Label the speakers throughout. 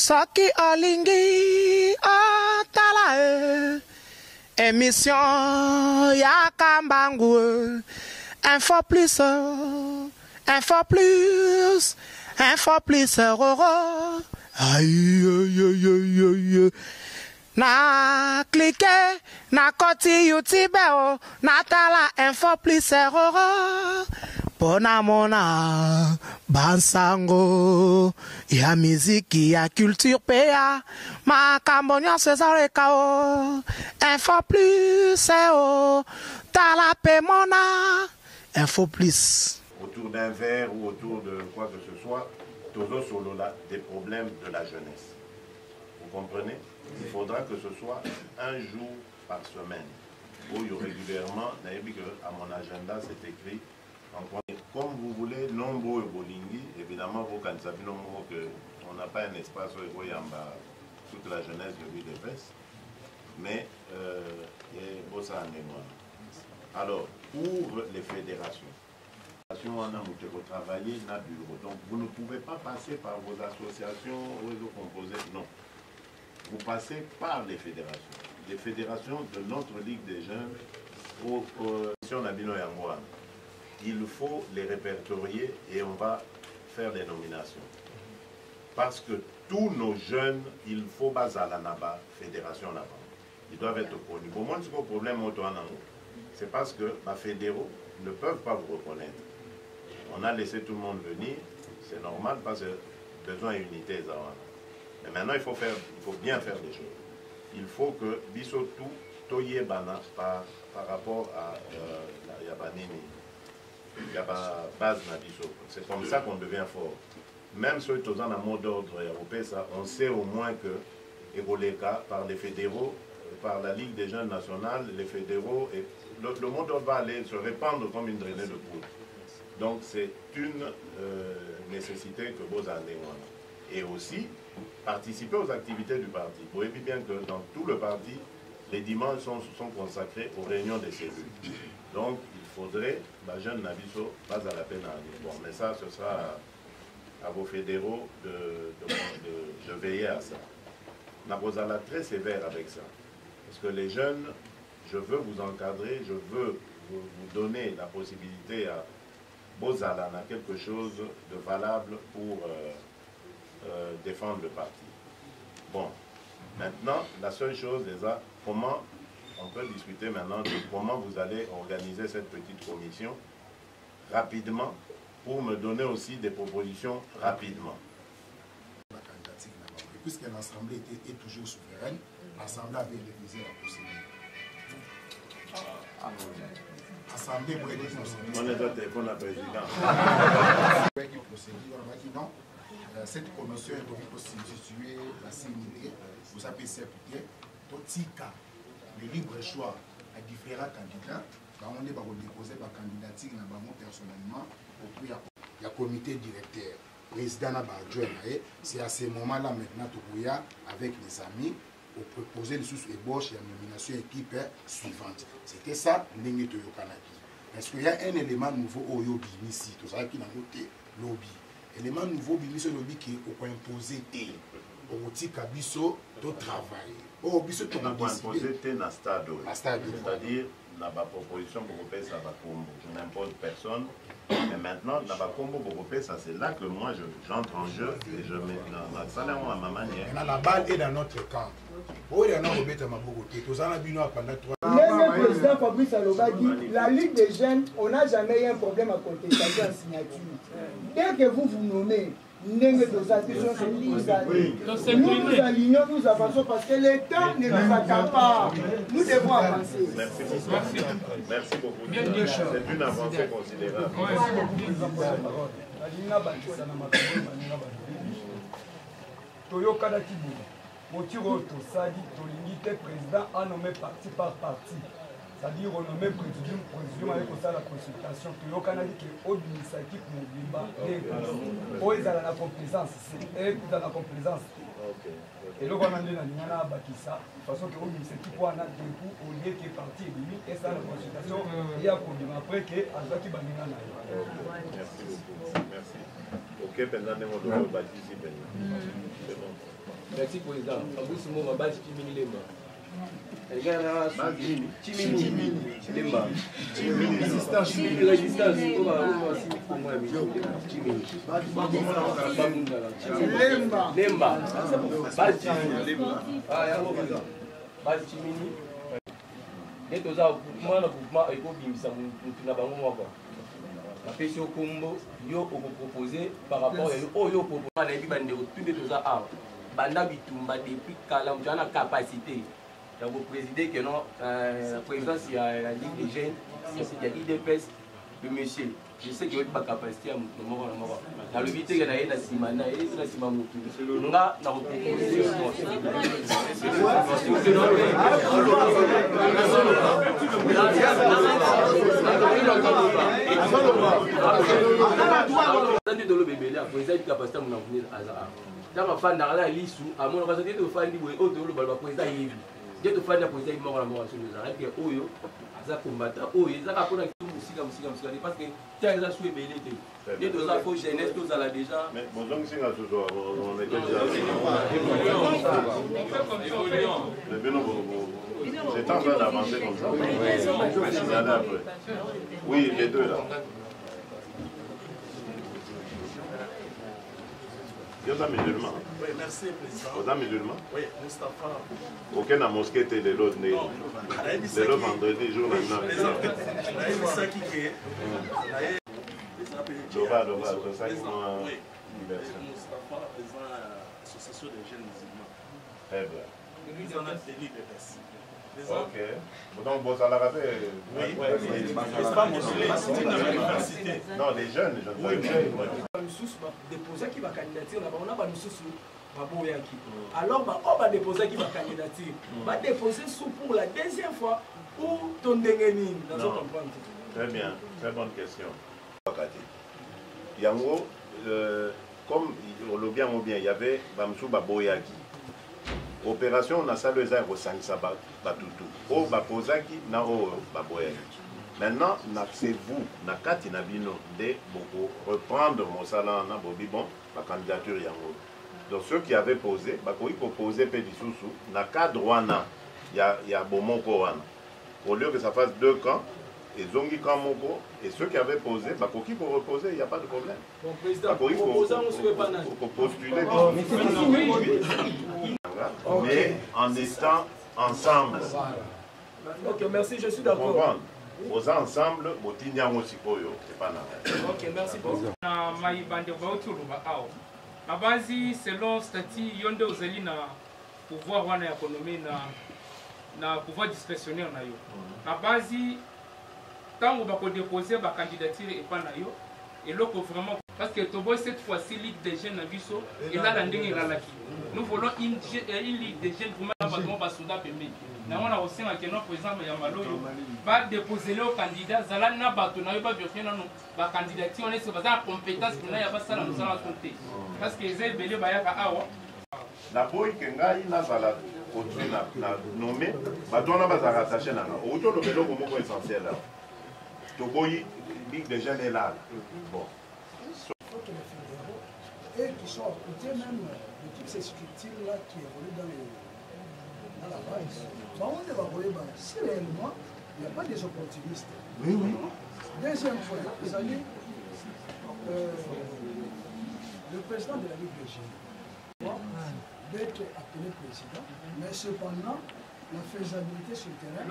Speaker 1: Saki Olingi Atala émission Yakambangu info plus aïe aïe aïe aïe na cliquer na koti YouTube na tala info plus Pona mona bansango ya miziki ya culture pea makambonya César kao info plus tala pe mona info plus
Speaker 2: autour d'un verre ou autour de quoi que ce soit toujours sur des problèmes de la jeunesse. Vous comprenez? Il faudra que ce soit un jour par semaine où régulièrement, à mon agenda c'est écrit. Comme vous voulez, nombreux Bolingi, évidemment, vous quand savez qu'on n'a pas un espace où il y a toute la jeunesse de l'île de Pesse, mais alors, pour les fédérations, on a travaillé dans le bureau. Donc, vous ne pouvez pas passer par vos associations réseaux composés, non. Vous passez par les fédérations de notre Ligue des jeunes aux Nabino Yangouane. Il faut les répertorier et on va faire des nominations. Parce que tous nos jeunes, il faut baser à la NABA, fédération là-bas. Ils doivent être connus. Pour moi, le problème, c'est parce que les fédéraux ne peuvent pas vous reconnaître. On a laissé tout le monde venir, c'est normal parce que besoin d'unité. Mais maintenant, il faut bien faire les choses. Il faut que Bissotou, Toye Bana, par rapport à la Yabanini, c'est comme ça qu'on devient fort. Même ceux qui sont en mot d'ordre européen, on sait au moins que par les fédéraux, par la Ligue des jeunes nationales, les fédéraux, et le mot d'ordre va aller se répandre comme une traînée de poudre. Donc c'est une nécessité que vous avez. Et aussi, participer aux activités du parti. Vous voyez bien que dans tout le parti, les dimanches sont consacrés aux réunions des cellules. Donc, il faudrait, la jeune Nabiso, pas à la peine à aller. Bon, mais ça, ce sera à vos fédéraux de veiller à ça. Nabozala très sévère avec ça. Parce que les jeunes, je veux vous encadrer, je veux vous donner la possibilité à Bozala à quelque chose de valable pour défendre le parti. Bon, maintenant, la seule chose, déjà, comment on peut discuter maintenant de comment vous allez organiser cette petite commission rapidement pour me donner aussi des propositions rapidement.
Speaker 3: Puisque l'Assemblée est toujours souveraine, l'Assemblée avait révisé la procédure. L'Assemblée pour aider
Speaker 2: on est au téléphone à président.
Speaker 3: Non, cette commission est donc constituée la CND, vous avez accepté, Totika, le libre choix à différents candidats. On est déposer la candidature personnellement auprès du comité directeur. Président c'est à ce moment-là maintenant avec les amis pour proposer les sous-ébauches et la nomination équipe suivante. C'était ça, parce qu'il y a un élément nouveau au Yobi ici, tout ça qui n'a noté lobby. Élément nouveau biso lobby qui est imposé au Kabiso de travail. Au biso to
Speaker 2: imposé na stade. C'est-à-dire la proposition pour faire ça va combo. Je n'impose personne. Mais maintenant, la combo pour ça, c'est là que moi j'entre en jeu et je mets la salle à ma manière.
Speaker 3: La balle est dans notre camp.
Speaker 4: Président Fabrice Alobaki, la Ligue des jeunes, on n'a jamais eu un problème à contestation en signature. Dès que vous vous nommez, nous nous alignons, nous avançons parce que le temps ne nous attend pas. Nous devons avancer.
Speaker 2: Merci beaucoup. Merci beaucoup. C'est une avancée considérable.
Speaker 5: Président a nommé parti par parti. C'est-à-dire renommé président avec la consultation. Tout le Canada qui est au ministère Mobimba et la complaisance. Et dans la complaisance. Et le gouvernement a bâti ça. De toute façon, au ministère qui peut en avoir des coups au lieu qui est parti et ça la consultation. Il y a un après que Azaki Banina.
Speaker 2: Merci beaucoup. Merci. Ok, pendant que nous avons bâti ici, c'est bon.
Speaker 6: Merci président. Fabrice Mouma base Chimini Lemba. Chimini Lemba. Résistance. Lemba. Base Chimini. Base Chimini. Dès que ça, mouvement et pour bimisa, nous n'avons pas. La question combo, yo proposé par rapport à yo proposé à l'équipe tout de ça a banda bitumba depuis kala on a capacité donc présider que non présidence il y a la Ligue des jeunes c'est l'IDPS le monsieur je sais qu'il n'y a pas capacité à mort dans le vite que na simana et na simamu nga na proposé de le bébé là, pour les capacités mon avenir hasard. Dans ma fan dans la liste à mon occasion de fan du boy auto le balba président Yves. Je te fan la président mort la mort sur les arrêts que oyo za combattant oyo za ka pona musika parce que tu as soué belé de deux ça faut jeunesse tout ça là déjà
Speaker 2: mais bon donc c'est là toujours on était déjà c'est en train d'avancer comme ça. Oui, les deux là. Vous êtes musulman?
Speaker 7: Oui, merci, président.
Speaker 2: Vous êtes musulman?
Speaker 7: Oui, Mustapha.
Speaker 2: Aucun n'a mosquée était de l'autre né. C'est le vendredi, jour de la nuit. C'est ça qui m'a diversi.
Speaker 7: Mustapha, président de l'association des jeunes musulmans.
Speaker 2: Très bien.
Speaker 7: Nous en avons des l'IDPS.
Speaker 2: Ok. Donc, vous allez rater.
Speaker 7: Oui, c'est pas c'est une université.
Speaker 2: Non, les jeunes, je ne sais pas.
Speaker 8: Déposer qui va candidature là-bas, on a pas de sous alors on va déposer qui va candidature va déposer sous pour la deuxième fois pour ton dengeni dans notre comprendre.
Speaker 2: Très bien, très bonne question. Yango, comme on l'a bien ou bien, il y avait Bamsou Baboyaki. Opération on a ça le zéro 5 sabat batutu. O Bapozaki na o Baboyaki. Maintenant, c'est vous, Nakati Nabino, de reprendre mon salon na bobi bon, la candidature Yango. Donc ceux qui avaient posé, ils proposaient Pédissoussou, na cadre wana, il y a Bomoko wana. Au lieu que ça fasse 2 camps, et Zongi Kamoko, et ceux qui avaient posé, qui pour reposer, il n'y a pas de problème.
Speaker 8: Bon, président, proposant, on ne se fait pas nager.
Speaker 2: Pour postuler, mais en étant ensemble.
Speaker 8: Ok, merci, je suis d'accord.
Speaker 2: Aux ensemble, c'est pas normal.
Speaker 8: Ok, merci beaucoup.
Speaker 9: La base, selon le statut, il y a pouvoir économique, na pouvoir discrétionnaire. La base, quand on va déposer la candidature et pas nayo, et là vraiment parce que Tobo cette fois-ci Ligue des jeunes à Bisso et là la ndenge la laki. Nous voulons une Ligue des jeunes vraiment pas pas souda pembe. Na on a aussi un que notre président Yamaloyo va déposer le candidat zala na bato na ba vérifier na ba candidature on est sur la compétence que na ya ba sala nous allons compter parce que zé belé ba ya ka awa
Speaker 2: na boy que ngai na sala continue na nommé bato na ba za rattaché na o to lo belo ko moko essentiel là. Toboyi, Ligue des jeunes est là. Bon.
Speaker 10: Et qui sont à côté même de toutes ces structures-là qui évoluent dans la base. On va si réellement, il n'y a pas des opportunistes. Oui, oui. Deuxième point, vous allez, le président de la Ligue des jeunes d'être appelé président, mais cependant, la faisabilité sur le terrain,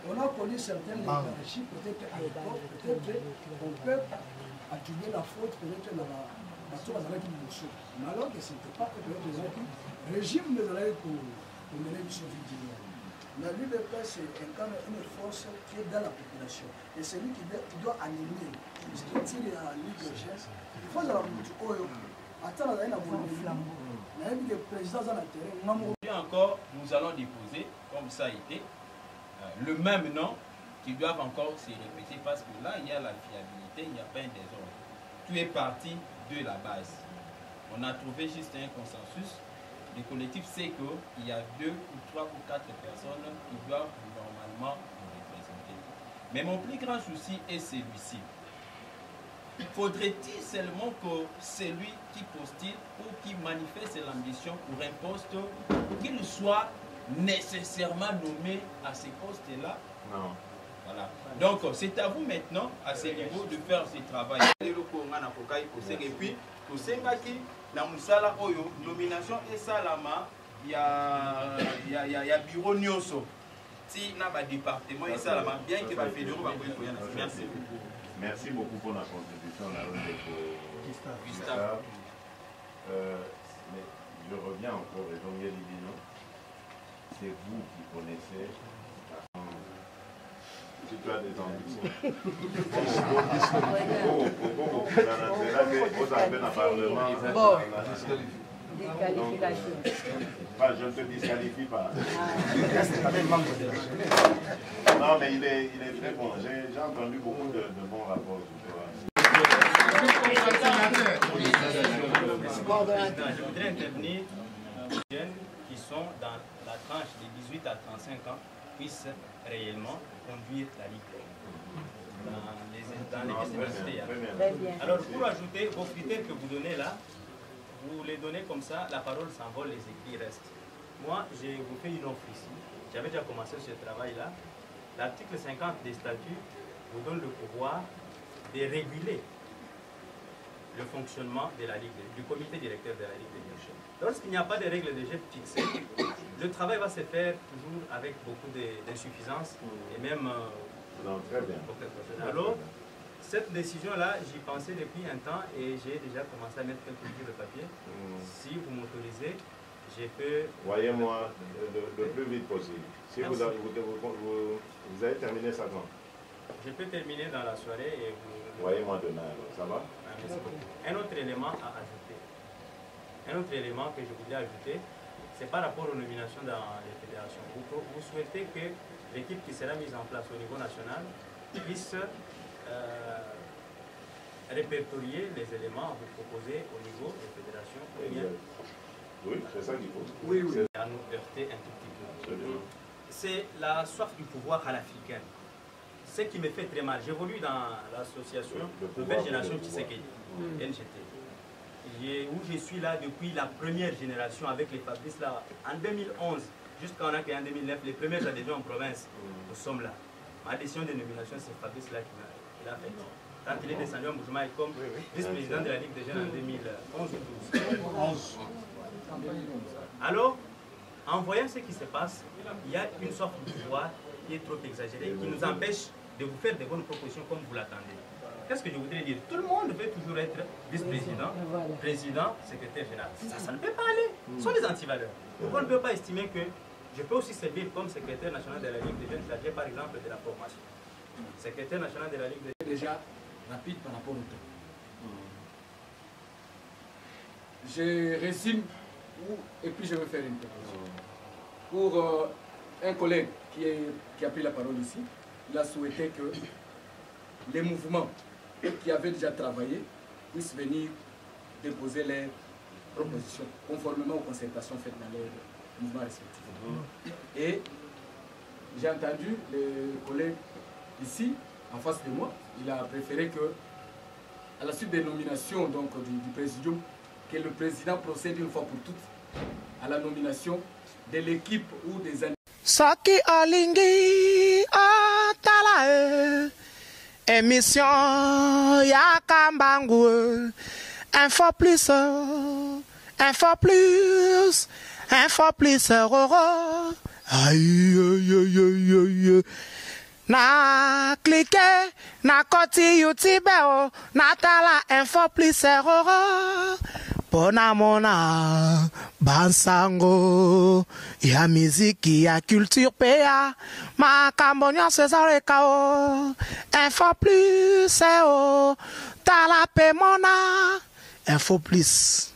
Speaker 10: on a connu certaines hiérarchies, peut-être à l'époque, peut-être on peut attribuer la faute peut-être dans la tour à l'équipe de Moussou. Mais alors que ce n'était pas peut-être le régime de la pour mener du Soviet. La l'UDPS incarne une force qui est dans la population. Et c'est lui qui doit animer le structure de la Ligue des jeunes. Il faut savoir que attends, il y a des présidents dans la terre.
Speaker 6: Et encore, nous allons déposer, comme ça a été, le même nom qui doivent encore se répéter parce que là, il y a la fiabilité, il n'y a pas un désordre. Tout est parti de la base. On a trouvé juste un consensus. Le collectif sait qu'il y a 2 ou 3 ou 4 personnes qui doivent normalement nous représenter. Mais mon plus grand souci est celui-ci.
Speaker 11: faudrait-il seulement que celui qui postule ou qui manifeste l'ambition pour un poste, qu'il soit nécessairement nommé à ce poste-là?
Speaker 2: Non.
Speaker 11: Voilà. Donc, c'est à vous maintenant, à ce niveau, de faire ce travail. Et puis, tout ce qui na musala oyo nomination et salama il y a bureau nyonso ti na ba département et salama bien que ba fédéraux ba koy koyana. Merci beaucoup.
Speaker 2: Merci beaucoup pour la contribution la
Speaker 11: Gustave.
Speaker 2: Mais je reviens encore et donc c'est vous qui connaissez. Si tu as des ambitions. Je ne te disqualifie pas. Non, mais il est très bon. J'ai entendu beaucoup de bons rapports.
Speaker 11: Je voudrais intervenir les jeunes qui sont dans la tranche de 18 à 35 ans puissent réellement conduire la Ligue dans les universités. Alors pour ajouter vos critères que vous donnez là, vous les donnez comme ça, la parole s'envole, les écrits restent. Moi, je vous fais une offre ici. J'avais déjà commencé ce travail-là. L'article 50 des statuts vous donne le pouvoir de réguler le fonctionnement de la Ligue, du comité directeur de la Ligue des jeunes. Lorsqu'il n'y a pas de règles de jeu fixées, le travail va se faire toujours avec beaucoup d'insuffisances et même...
Speaker 2: non, très bien.
Speaker 11: Alors, cette décision-là, j'y pensais depuis un temps et j'ai déjà commencé à mettre quelques jours de papier. Si vous m'autorisez, j'ai fait...
Speaker 2: Voyez-moi le plus vite possible. Si vous avez terminé ça quand?
Speaker 11: Je peux terminer dans la soirée et vous...
Speaker 2: Voyez-moi demain, alors. Ça va?
Speaker 11: Merci beaucoup. Un autre élément à ajouter. Un autre élément que je voudrais ajouter, c'est par rapport aux nominations dans les fédérations. Vous souhaitez que l'équipe qui sera mise en place au niveau national puisse répertorier les éléments à vous proposer au niveau des fédérations.
Speaker 2: Oui, c'est ça qu'il faut.
Speaker 11: Oui, oui. À nous heurter un tout petit peu. C'est la soif du pouvoir à l'africaine. Ce qui me fait très mal. J'évolue dans l'association Nouvelle Génération Tshisekedi, NGT. Où je suis là depuis la première génération avec les Fabrice là. En 2011, jusqu'en 2009, les premières adhésions en province, nous sommes là. Ma décision de nomination, c'est Fabrice là qui l'a fait. Quand il est descendu en mouvement comme vice-président de la Ligue des jeunes en 2011 ou 2012. Alors, en voyant ce qui se passe, il y a une sorte de pouvoir qui est trop exagérée, qui nous empêche de vous faire des bonnes propositions comme vous l'attendez. Qu'est-ce que je voudrais dire? Tout le monde veut toujours être vice-président, président, secrétaire général. Ça ne peut pas aller. Ce sont des antivaleurs. Donc on ne peut pas estimer que je peux aussi servir comme secrétaire national de la Ligue des jeunes chargé par exemple de la formation. Secrétaire national de la Ligue des jeunes.
Speaker 10: Déjà rapide par rapport au temps. Je résume et puis je vais faire une proposition. Pour un collègue qui a pris la parole ici, il a souhaité que les mouvements qui avaient déjà travaillé puissent venir déposer leurs propositions conformément aux concertations faites dans les mouvements respectifs. Et j'ai entendu le collègue ici, en face de moi, il a préféré que, à la suite des nominations donc, du présidium, que le président procède une fois pour toutes à la nomination de l'équipe ou des animaux.
Speaker 1: Saki Olingi Otala émission Yakambangu info plus aïe aïe aïe aïe na cliquer na koti YouTube na tala info plus Pona mona bansango ya miziki ya culture pea makambonyo César Kao info plus tala pe mona info plus